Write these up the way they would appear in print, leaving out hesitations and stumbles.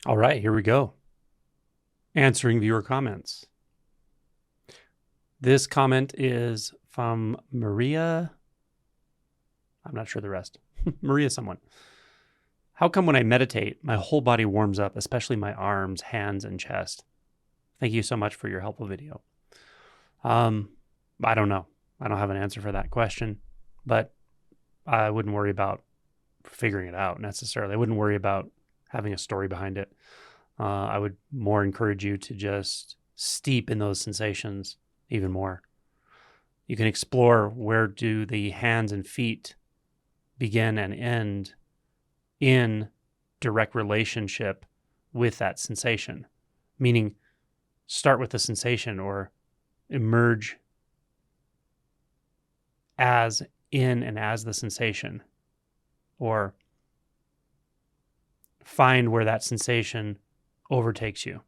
All right, here we go. Answering viewer comments. This comment is from Maria. I'm not sure the rest. Maria someone. How come when I meditate, my whole body warms up, especially my arms, hands, and chest? Thank you so much for your helpful video. I don't know. I don't have an answer for that question, but I wouldn't worry about figuring it out necessarily. I wouldn't worry about having a story behind it. I would more encourage you to just steep in those sensations even more. You can explore, where do the hands and feet begin and end in direct relationship with that sensation. Meaning, start with the sensation or emerge as in and as the sensation, or find where that sensation overtakes you.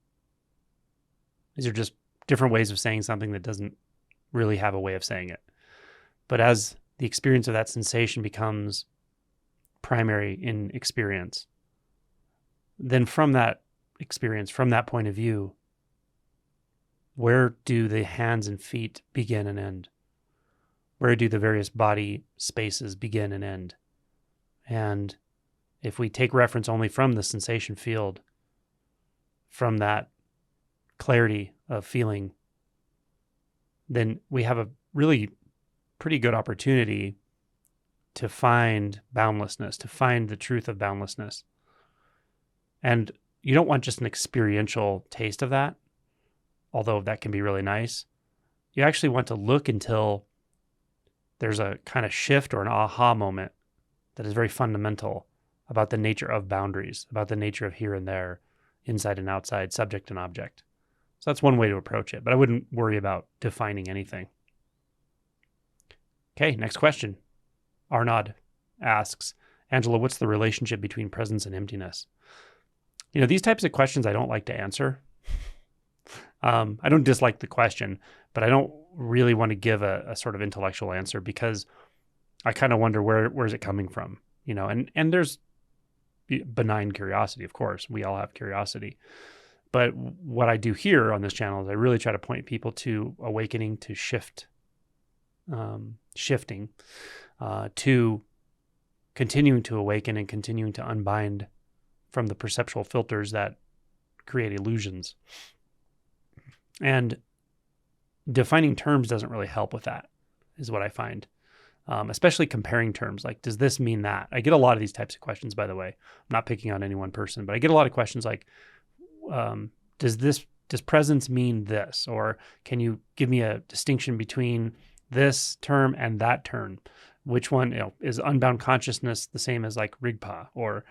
These are just different ways of saying something that doesn't really have a way of saying it. But as the experience of that sensation becomes primary in experience, then from that experience, from that point of view, where do the hands and feet begin and end? Where do the various body spaces begin and end? And if we take reference only from the sensation field, from that clarity of feeling, then we have a really pretty good opportunity to find boundlessness, to find the truth of boundlessness. And you don't want just an experiential taste of that, although that can be really nice. You actually want to look until there's a kind of shift or an aha moment that is very fundamental about the nature of boundaries, about the nature of here and there, inside and outside, subject and object. So that's one way to approach it, but I wouldn't worry about defining anything. Okay, next question. Arnaud asks, Angela, what's the relationship between presence and emptiness? You know, these types of questions I don't like to answer. I don't dislike the question, but I don't really want to give a sort of intellectual answer, because I kind of wonder where's it coming from, you know, and there's benign curiosity, of course. We all have curiosity. But what I do here on this channel is I really try to point people to awakening, to shifting, to continuing to awaken and continuing to unbind from the perceptual filters that create illusions. And defining terms doesn't really help with that, is what I find. Especially comparing terms, like, does this mean that? I get a lot of these types of questions, by the way. I'm not picking on any one person, but I get a lot of questions like, does presence mean this? Or can you give me a distinction between this term and that term? Which one, you know, is unbound consciousness the same as like Rigpa? Or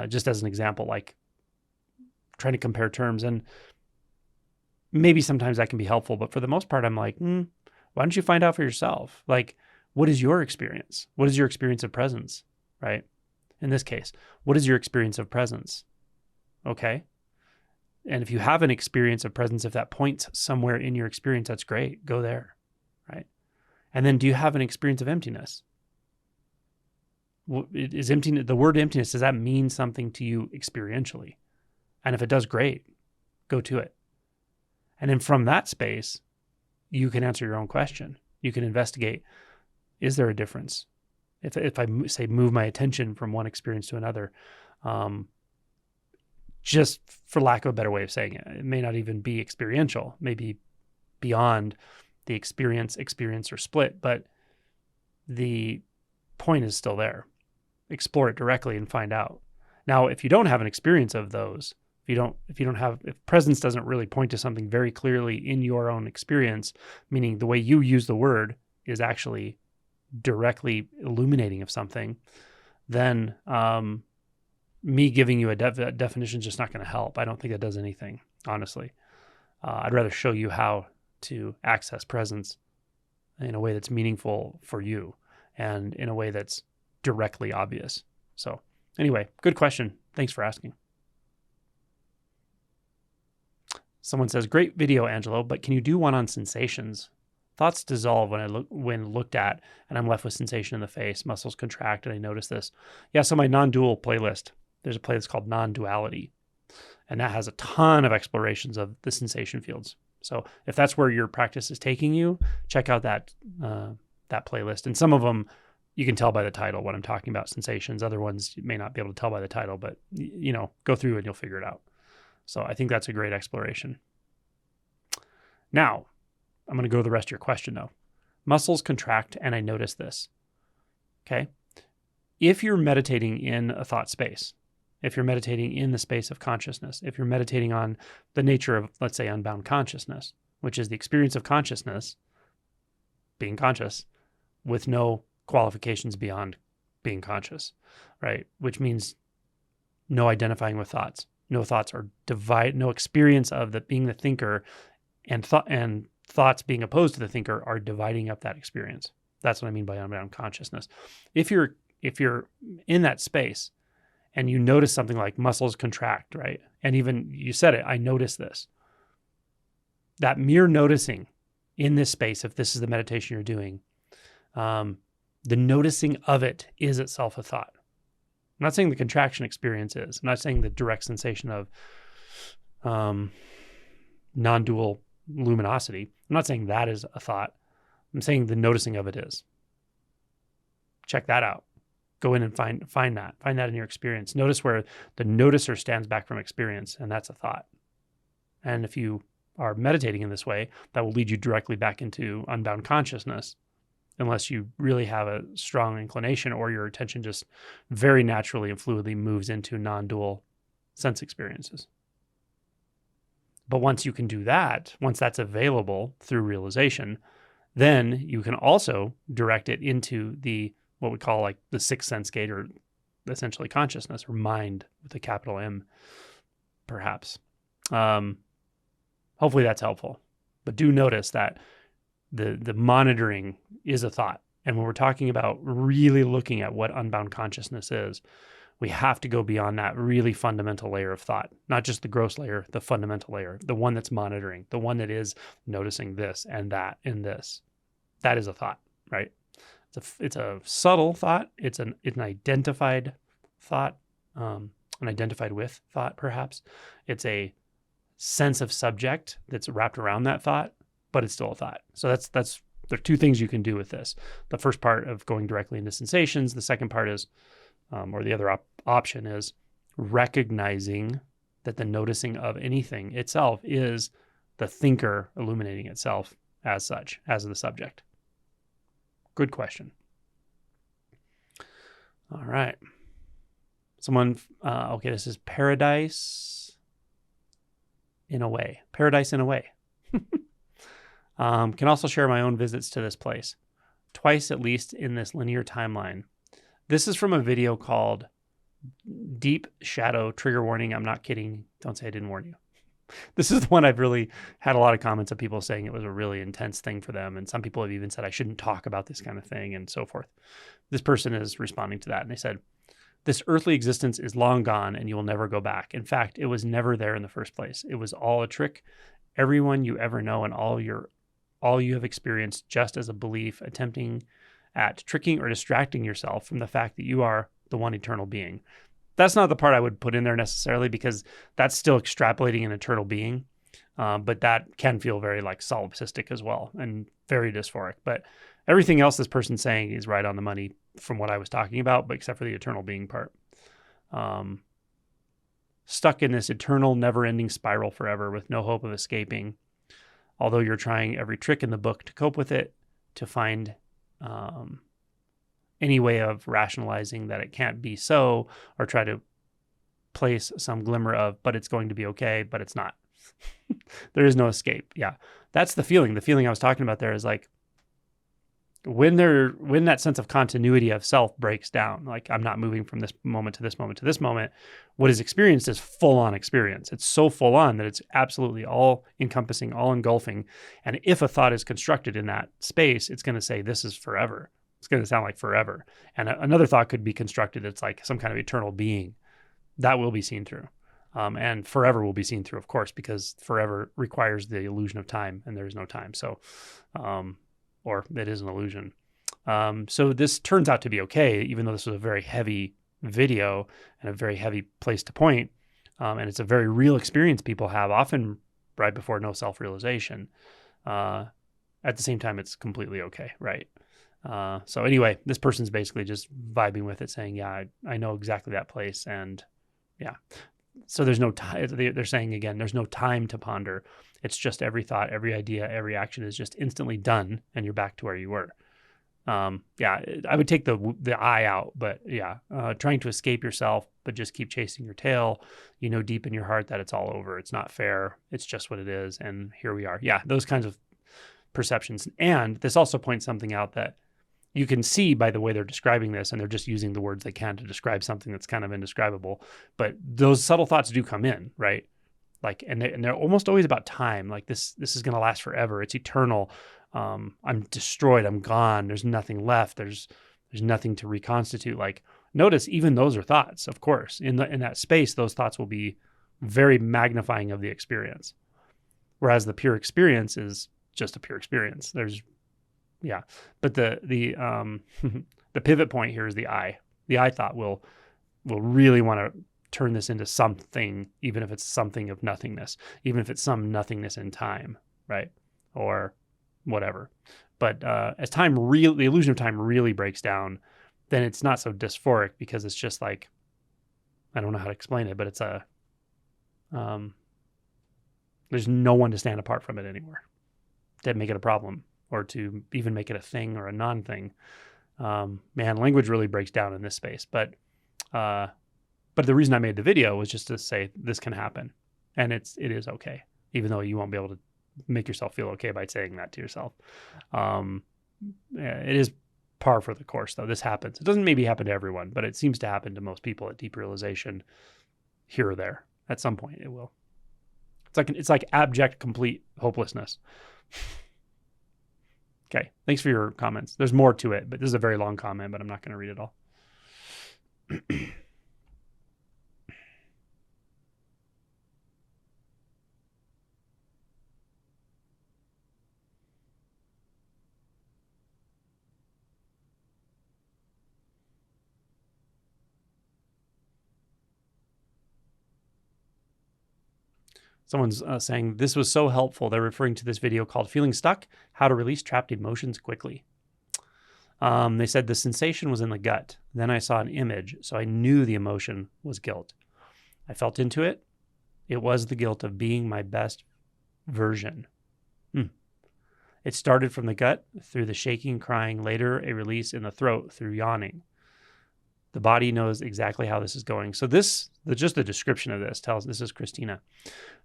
just as an example, like trying to compare terms. And maybe sometimes that can be helpful, but for the most part, I'm like, why don't you find out for yourself? Like, what is your experience? What is your experience of presence, right? In this case, what is your experience of presence? Okay. And if you have an experience of presence, if that points somewhere in your experience, that's great. Go there, right? And then do you have an experience of emptiness? Is emptiness, the word emptiness, does that mean something to you experientially? And if it does, great. Go to it. And then from that space, you can answer your own question. You can investigate, is there a difference? If I say move my attention from one experience to another, just for lack of a better way of saying it, it may not even be experiential, maybe beyond the experience or split, but the point is still there. Explore it directly and find out. Now, if you don't have an experience of those, if presence doesn't really point to something very clearly in your own experience, meaning the way you use the word is actually directly illuminating of something, then me giving you a definition is just not going to help. I don't think that does anything, honestly. I'd rather show you how to access presence in a way that's meaningful for you and in a way that's directly obvious. So anyway, good question. Thanks for asking. Someone says, great video, Angelo, but can you do one on sensations? Thoughts dissolve when looked at, and I'm left with sensation in the face. Muscles contract, and I notice this. Yeah, so my non-dual playlist, there's a playlist called Non-Duality. And that has a ton of explorations of the sensation fields. So if that's where your practice is taking you, check out that playlist. And some of them you can tell by the title what I'm talking about, sensations. Other ones you may not be able to tell by the title, but go through and you'll figure it out. So I think that's a great exploration. Now, I'm going to go to the rest of your question though. Muscles contract and I notice this. Okay. If you're meditating in a thought space, if you're meditating in the space of consciousness, if you're meditating on the nature of, let's say, unbound consciousness, which is the experience of consciousness, being conscious, with no qualifications beyond being conscious, right? Which means no identifying with thoughts. No thoughts are no experience of being the thinker and thoughts being opposed to the thinker are dividing up that experience. That's what I mean by unbound consciousness. If you're in that space and you notice something like muscles contract, right? And even you said it, I notice this. That mere noticing in this space, if this is the meditation you're doing, the noticing of it is itself a thought. I'm not saying the contraction experience is. I'm not saying the direct sensation of non-dual luminosity. I'm not saying that is a thought. I'm saying the noticing of it is. Check that out. Go in and find that in your experience. Notice where the noticer stands back from experience, and that's a thought. And if you are meditating in this way, that will lead you directly back into unbound consciousness, unless you really have a strong inclination or your attention just very naturally and fluidly moves into non-dual sense experiences. But once you can do that, once that's available through realization, then you can also direct it into what we call like the sixth sense gate, or essentially consciousness, or mind with a capital M, perhaps. Hopefully that's helpful. But do notice that the monitoring is a thought. And when we're talking about really looking at what unbound consciousness is, we have to go beyond that really fundamental layer of thought, not just the gross layer, the fundamental layer, the one that's monitoring, the one that is noticing this and that and this. That is a thought, right? It's a subtle thought. It's an identified thought, an identified with thought, perhaps. It's a sense of subject that's wrapped around that thought, but it's still a thought. So there are two things you can do with this. The first part of going directly into sensations. The second part is, or the other option is recognizing that the noticing of anything itself is the thinker illuminating itself as such, as the subject. Good question. All right. Okay, this is Paradise in a Way. Paradise in a Way. Can also share my own visits to this place, twice at least in this linear timeline. This is from a video called Deep Shadow Trigger Warning. I'm not kidding. Don't say I didn't warn you. This is the one I've really had a lot of comments of people saying it was a really intense thing for them. And some people have even said I shouldn't talk about this kind of thing and so forth. This person is responding to that. And they said, this earthly existence is long gone and you will never go back. In fact, it was never there in the first place. It was all a trick. Everyone you ever know and all you have experienced just as a belief attempting at tricking or distracting yourself from the fact that you are the one eternal being. That's not the part I would put in there necessarily, because that's still extrapolating an eternal being. But that can feel very like solipsistic as well and very dysphoric. But everything else this person's saying is right on the money from what I was talking about, but except for the eternal being part. Stuck in this eternal, never-ending spiral forever with no hope of escaping. Although you're trying every trick in the book to cope with it, to find any way of rationalizing that it can't be so, or try to place some glimmer of, but it's going to be okay, but it's not. There is no escape. Yeah, that's the feeling. The feeling I was talking about there is like when that sense of continuity of self breaks down, like I'm not moving from this moment to this moment to this moment, what is experienced is full on experience. It's so full on that it's absolutely all encompassing, all engulfing. And if a thought is constructed in that space, it's going to say, this is forever. It's going to sound like forever. And another thought could be constructed. It's like some kind of eternal being that will be seen through. And forever will be seen through, of course, because forever requires the illusion of time and there is no time. So, or it is an illusion. So this turns out to be okay, even though this was a very heavy video and a very heavy place to point. And it's a very real experience people have, often right before no self-realization. At the same time, it's completely okay, right? So anyway, this person's basically just vibing with it, saying, yeah, I know exactly that place. And yeah, so there's no time. They're saying again, there's no time to ponder. It's just every thought, every idea, every action is just instantly done, and you're back to where you were. Yeah, I would take the I out, but yeah, trying to escape yourself, but just keep chasing your tail. You know, deep in your heart that it's all over. It's not fair. It's just what it is. And here we are. Yeah, those kinds of perceptions. And this also points something out that you can see by the way they're describing this, and they're just using the words they can to describe something that's kind of indescribable. But those subtle thoughts do come in, right? Like, and they're almost always about time. Like this is going to last forever. It's eternal. I'm destroyed. I'm gone. There's nothing left. There's nothing to reconstitute. Like, notice even those are thoughts. Of course, in that space, those thoughts will be very magnifying of the experience. Whereas the pure experience is just a pure experience. Yeah, but the the pivot point here is the I. The I thought will really want to turn this into something, even if it's something of nothingness, even if it's some nothingness in time, right? Or whatever. But as the illusion of time really breaks down, then it's not so dysphoric, because it's just like, I don't know how to explain it, but it's there's no one to stand apart from it anymore, to make it a problem, or to even make it a thing or a non-thing. Man, language really breaks down in this space. But the reason I made the video was just to say this can happen, and it is okay, even though you won't be able to make yourself feel okay by saying that to yourself. It is par for the course, though. This happens. It doesn't maybe happen to everyone, but it seems to happen to most people at deep realization here or there. At some point, it will. It's like abject, complete hopelessness. Okay, thanks for your comments. There's more to it, but this is a very long comment, but I'm not going to read it all. Someone's saying, this was so helpful. They're referring to this video called Feeling Stuck, How to Release Trapped Emotions Quickly. They said the sensation was in the gut. Then I saw an image, so I knew the emotion was guilt. I felt into it. It was the guilt of being my best version. It started from the gut, through the shaking, crying, later a release in the throat through yawning. The body knows exactly how this is going. So just the description of this this is Christina.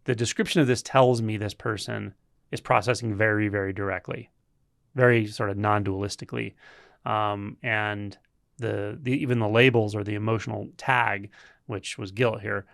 The description of this tells me this person is processing very, very directly, very sort of non-dualistically. And even the labels or the emotional tag, which was guilt here,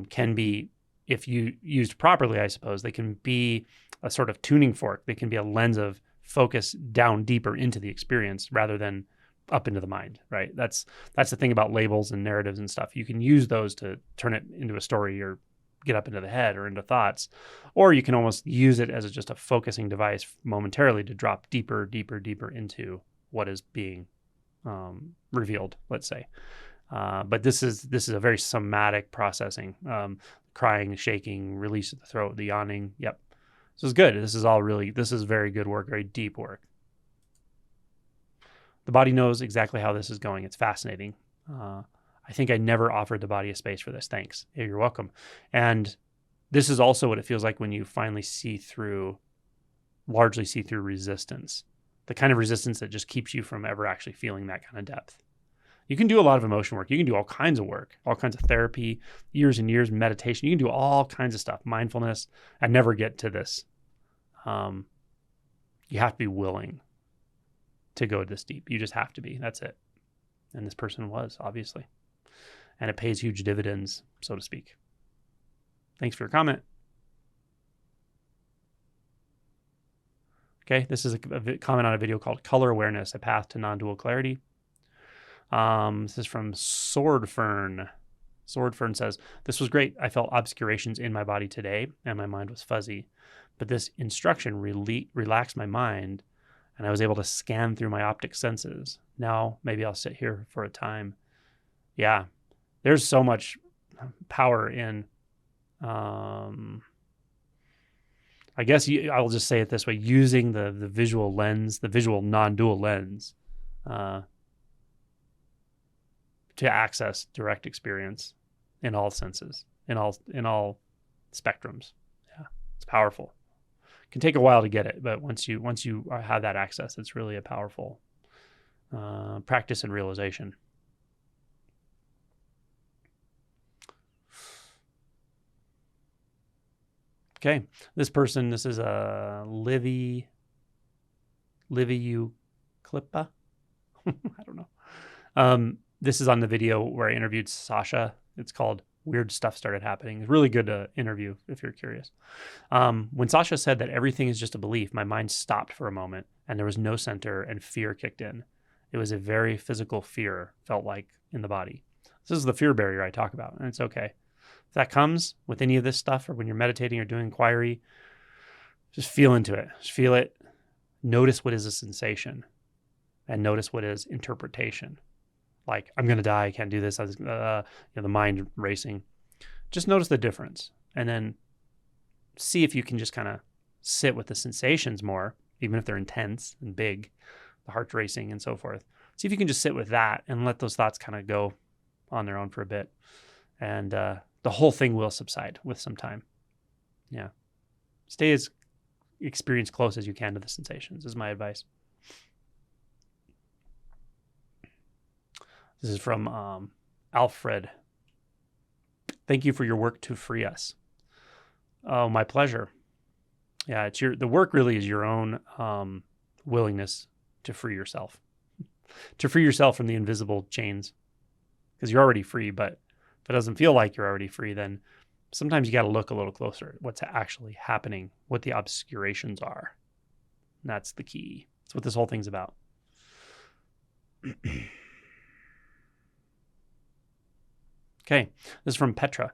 can be, if you used properly, I suppose, they can be a sort of tuning fork. They can be a lens of focus down deeper into the experience rather than up into the mind, right? That's the thing about labels and narratives and stuff. You can use those to turn it into a story or get up into the head or into thoughts, or you can almost use it as just a focusing device momentarily to drop deeper, deeper, deeper into what is being revealed, let's say. But this is a very somatic processing, crying, shaking, release of the throat, the yawning. Yep. This is good. This is very good work, very deep work. The body knows exactly how this is going. It's fascinating. I think I never offered the body a space for this. Thanks. Yeah, you're welcome. And this is also what it feels like when you finally largely see through resistance, the kind of resistance that just keeps you from ever actually feeling that kind of depth. You can do a lot of emotion work. You can do all kinds of work, all kinds of therapy, years and years, meditation. You can do all kinds of stuff, mindfulness. I never get to this. You have to be willing to go this deep. You just have to be. That's it. And this person was, obviously. And it pays huge dividends, so to speak. Thanks for your comment. Okay, this is a comment on a video called Color Awareness, A Path to Non-Dual Clarity. This is from Swordfern. Swordfern says, this was great. I felt obscurations in my body today, and my mind was fuzzy. But this instruction relaxed my mind, and I was able to scan through my optic senses. Now, maybe I'll sit here for a time. Yeah, there's so much power in I guess I'll just say it this way, using the visual lens, the visual non-dual lens, to access direct experience in all senses, in all spectrums. Yeah, it's powerful. It can take a while to get it, but once you have that access, it's really a powerful practice and realization. Okay, this is a Livy Clippa. I don't know. This is on the video where I interviewed Sasha. It's called Weird Stuff Started Happening. It's a really good interview if you're curious. When Sasha said that everything is just a belief, my mind stopped for a moment and there was no center and fear kicked in. It was a very physical fear, felt like, in the body. This is the fear barrier I talk about, and it's okay. If that comes with any of this stuff, or when you're meditating or doing inquiry, just feel into it. Just feel it. Notice what is a sensation, and notice what is interpretation. Like, I'm going to die. I can't do this. The mind racing. Just notice the difference, and then see if you can just kind of sit with the sensations more, even if they're intense and big, the heart racing and so forth. See if you can just sit with that and let those thoughts kind of go on their own for a bit, and the whole thing will subside with some time. Yeah. Stay as experience close as you can to the sensations is my advice. This is from Alfred. Thank you for your work to free us. Oh, my pleasure. Yeah, the work really is your own willingness to free yourself. To free yourself from the invisible chains. Because you're already free, but if it doesn't feel like you're already free, then sometimes you got to look a little closer at what's actually happening, what the obscurations are. And that's the key. That's what this whole thing's about. Okay, this is from Petra.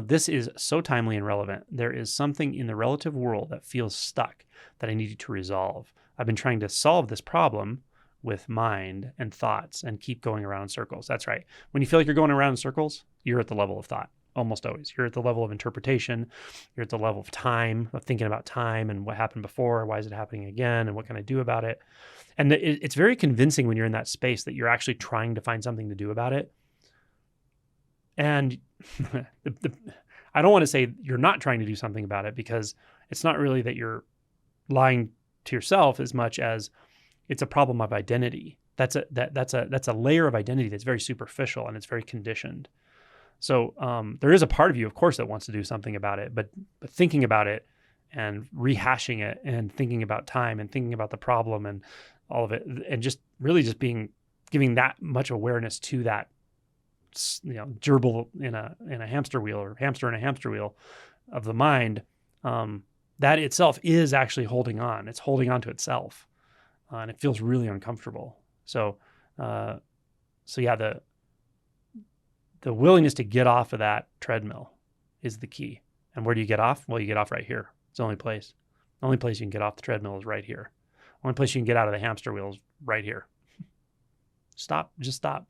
This is so timely and relevant. There is something in the relative world that feels stuck that I needed to resolve. I've been trying to solve this problem with mind and thoughts and keep going around in circles. That's right. When you feel like you're going around in circles, you're at the level of thought, almost always. You're at the level of interpretation. You're at the level of time, of thinking about time and what happened before, why is it happening again, and what can I do about it? And it's very convincing when you're in that space that you're actually trying to find something to do about it. And I don't want to say you're not trying to do something about it, because it's not really that you're lying to yourself as much as it's a problem of identity. That's a layer of identity that's very superficial and it's very conditioned. So there is a part of you, of course, that wants to do something about it, but thinking about it and rehashing it and thinking about time and thinking about the problem and all of it, and just really just giving that much awareness to that, gerbil in a hamster wheel, or hamster in a hamster wheel of the mind, that itself is actually holding on. It's holding on to itself. And it feels really uncomfortable. So yeah, the willingness to get off of that treadmill is the key. And where do you get off? Well, you get off right here. It's the only place. The only place you can get off the treadmill is right here. The only place you can get out of the hamster wheel is right here. Stop. Just stop.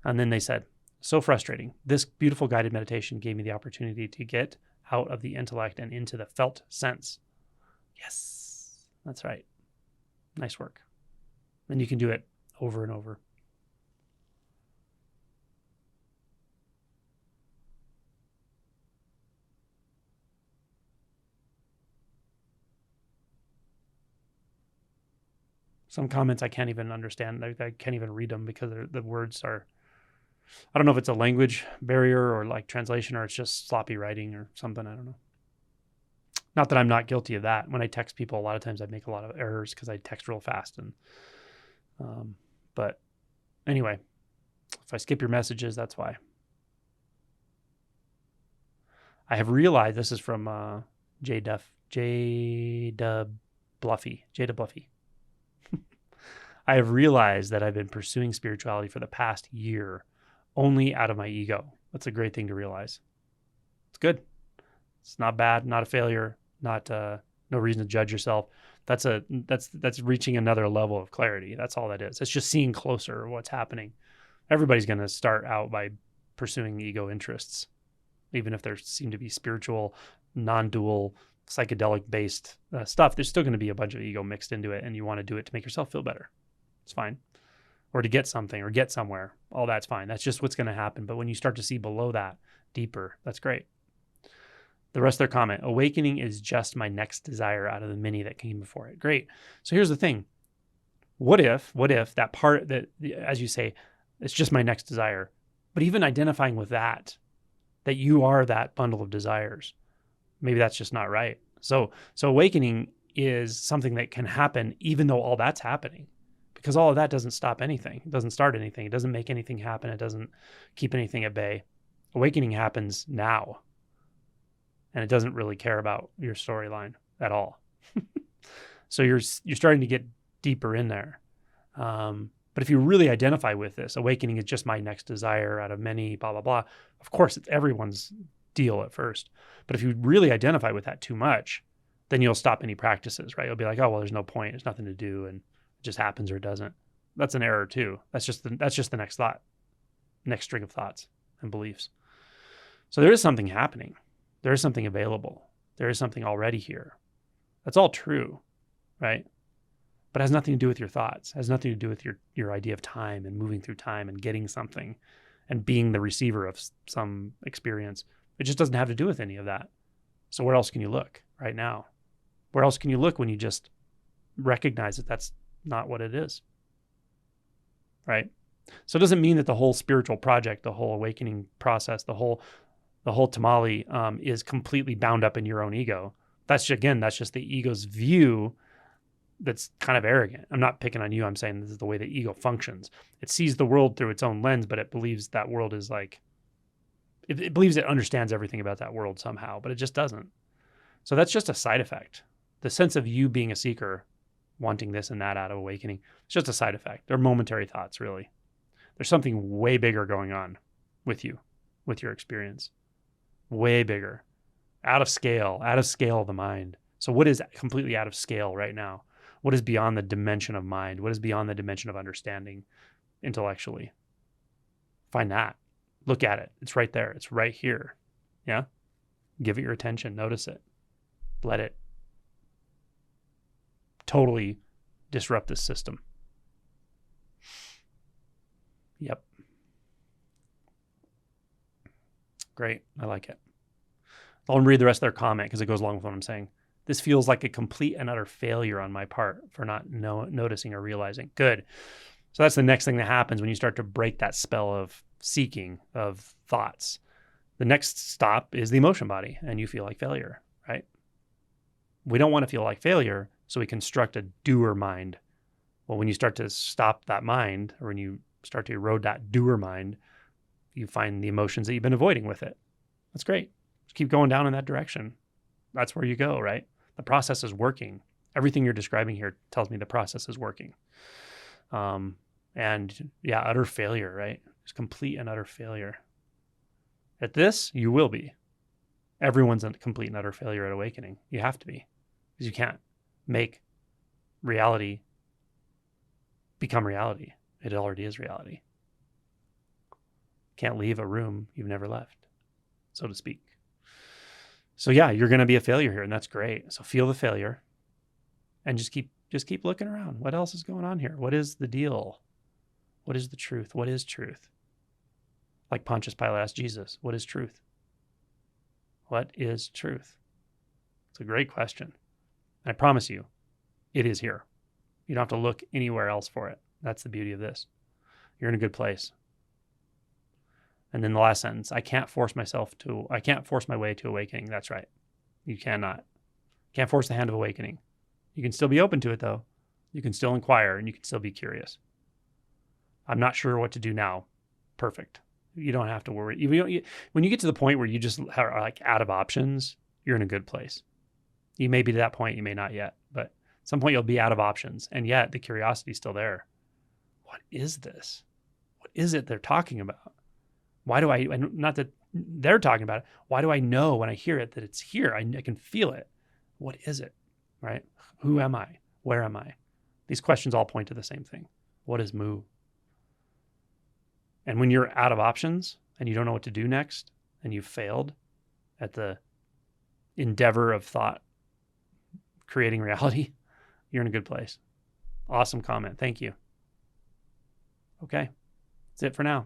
And then they said, so frustrating. This beautiful guided meditation gave me the opportunity to get out of the intellect and into the felt sense. Yes, that's right. Nice work. Then you can do it over and over. Some comments I can't even understand. I can't even read them because the words are, I don't know if it's a language barrier or like translation, or it's just sloppy writing or something. I don't know. Not that I'm not guilty of that. When I text people, a lot of times I make a lot of errors because I text real fast. But anyway, if I skip your messages, that's why. I have realized, this is from J. Bluffy. I have realized that I've been pursuing spirituality for the past year only out of my ego. That's a great thing to realize. It's good. It's not bad, not a failure, not no reason to judge yourself. That's reaching another level of clarity. That's all that is. It's just seeing closer what's happening. Everybody's going to start out by pursuing the ego interests, even if there seem to be spiritual, non-dual, psychedelic-based stuff. There's still going to be a bunch of ego mixed into it, and you want to do it to make yourself feel better. It's fine. Or to get something or get somewhere. All that's fine. That's just what's going to happen. But when you start to see below that, deeper, that's great. The rest of their comment, awakening is just my next desire out of the many that came before it. Great. So here's the thing. What if that part that, as you say, it's just my next desire, but even identifying with that you are that bundle of desires, maybe that's just not right. So awakening is something that can happen even though all that's happening, because all of that doesn't stop anything. It doesn't start anything. It doesn't make anything happen. It doesn't keep anything at bay. Awakening happens now, and it doesn't really care about your storyline at all. So you're starting to get deeper in there. But if you really identify with this, awakening is just my next desire out of many, blah, blah, blah. Of course, it's everyone's deal at first. But if you really identify with that too much, then you'll stop any practices, right? You'll be like, oh, well, there's no point. There's nothing to do. And it just happens or it doesn't. That's an error too. That's just the next thought, next string of thoughts and beliefs. So there is something happening. There is something available. There is something already here. That's all true, right? But it has nothing to do with your thoughts. It has nothing to do with your idea of time and moving through time and getting something and being the receiver of some experience. It just doesn't have to do with any of that. So where else can you look right now? Where else can you look when you just recognize that that's not what it is, right? So it doesn't mean that the whole spiritual project, the whole awakening process, the whole tamale is completely bound up in your own ego. That's just the ego's view. That's kind of arrogant. I'm not picking on you. I'm saying this is the way the ego functions. It sees the world through its own lens, but it believes that world is like, it believes it understands everything about that world somehow, but it just doesn't. So that's just a side effect. The sense of you being a seeker, wanting this and that out of awakening, it's just a side effect. They're momentary thoughts, really. There's something way bigger going on with you, with your experience. Way bigger. Out of scale of the mind. So what is completely out of scale right now? What is beyond the dimension of mind? What is beyond the dimension of understanding intellectually? Find that. Look at it. It's right there. It's right here. Yeah? Give it your attention. Notice it. Let it totally disrupt this system. Yep. Great. I like it. I'll read the rest of their comment because it goes along with what I'm saying. This feels like a complete and utter failure on my part for not noticing or realizing. Good. So that's the next thing that happens when you start to break that spell of seeking, of thoughts. The next stop is the emotion body, and you feel like failure, right? We don't want to feel like failure, so we construct a doer mind. Well, when you start to stop that mind, or when you start to erode that doer mind, you find the emotions that you've been avoiding with it. That's great. Just keep going down in that direction. That's where you go, right? The process is working. Everything you're describing here tells me the process is working. And yeah, utter failure, right? It's complete and utter failure. At this, you will be. Everyone's a complete and utter failure at awakening. You have to be, because you can't make reality become reality. It already is reality. Can't leave a room you've never left, so to speak. So yeah, you're going to be a failure here, and that's great. So feel the failure and just keep looking around. What else is going on here? What is the deal? What is the truth? What is truth? Like Pontius Pilate asked Jesus, what is truth? What is truth? It's a great question. And I promise you, it is here. You don't have to look anywhere else for it. That's the beauty of this. You're in a good place. And then the last sentence, I can't force my way to awakening. That's right. You cannot. Can't force the hand of awakening. You can still be open to it, though. You can still inquire, and you can still be curious. I'm not sure what to do now. Perfect. You don't have to worry. When you get to the point where you just are like out of options, you're in a good place. You may be to that point, you may not yet, but at some point you'll be out of options, and yet the curiosity is still there. What is this? What is it they're talking about? Why do I, not that they're talking about it, why do I know when I hear it that it's here? I can feel it. What is it, right? Who am I? Where am I? These questions all point to the same thing. What is mu? And when you're out of options and you don't know what to do next, and you've failed at the endeavor of thought creating reality, you're in a good place. Awesome comment. Thank you. Okay. That's it for now.